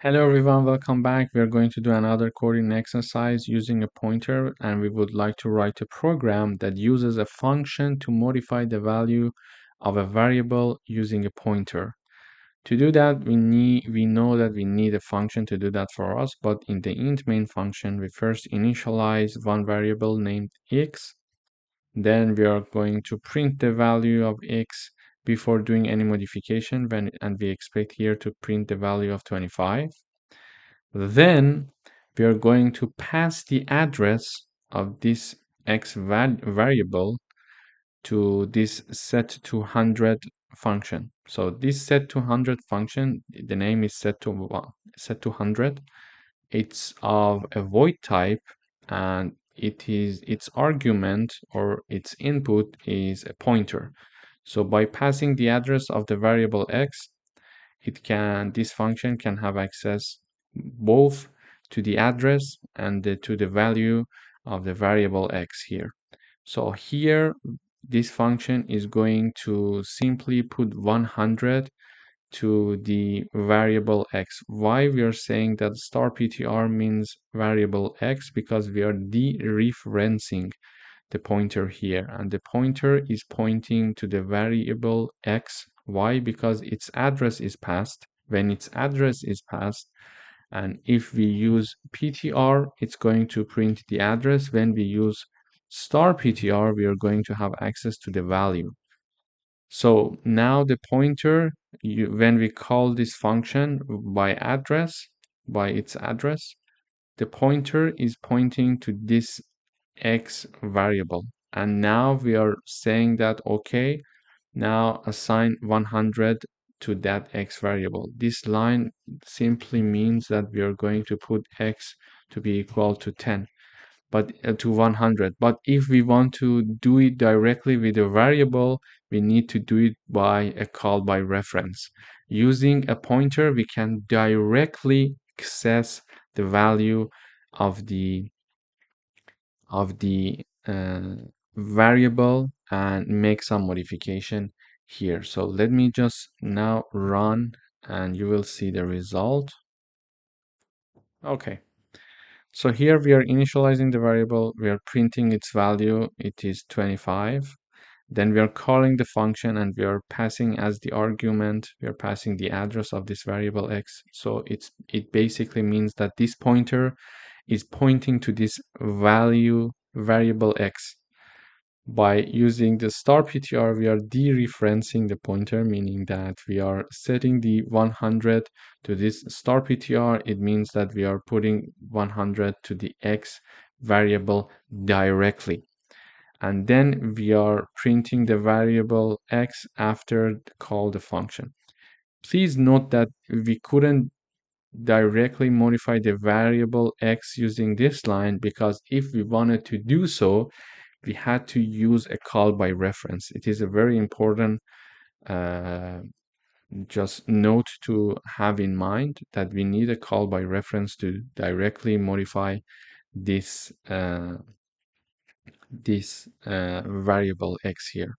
Hello everyone, welcome back. We are going to do another coding exercise using a pointer, and we would like to write a program that uses a function to modify the value of a variable using a pointer. To do that, we know that we need a function to do that for us, but in the int main function, we first initialize one variable named x. Then we are going to print the value of x before doing any modification, and we expect here to print the value of 25. Then we are going to pass the address of this x variable to this set200 function. So this set200 function, the name is set200. It's of a void type, and its argument or its input is a pointer. So by passing the address of the variable x, this function can have access both to the address and to the value of the variable x here. So here, this function is going to simply put 100 to the variable x. Why we are saying that star ptr means variable x? Because we are dereferencing the pointer here, and the pointer is pointing to the variable x. Why? Because its address is passed. When its address is passed, and if we use ptr, it's going to print the address. When we use star ptr, we are going to have access to the value. So now the pointer, when we call this function by its address, the pointer is pointing to this x variable. And now we are saying that, okay, now assign 100 to that x variable. This line simply means that we are going to put x to be equal to 10, but to 100. But if we want to do it directly with a variable, we need to do it by a call by reference. Using a pointer, we can directly access the value of the variable and make some modification here. So let me just now run and you will see the result. Okay. So here we are initializing the variable, we are printing its value, it is 25. Then we are calling the function and we are passing as the argument, we are passing the address of this variable x. So it basically means that this pointer is pointing to this variable x. By using the star ptr, we are dereferencing the pointer, meaning that we are setting the 100 to this star ptr. It means that we are putting 100 to the x variable directly. And then we are printing the variable x after call the function. Please note that we couldn't directly modify the variable x using this line, because if we wanted to do so, we had to use a call by reference. It is a very important just note to have in mind that we need a call by reference to directly modify this variable x here,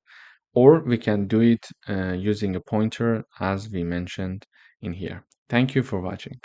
or we can do it using a pointer as we mentioned in here. Thank you for watching.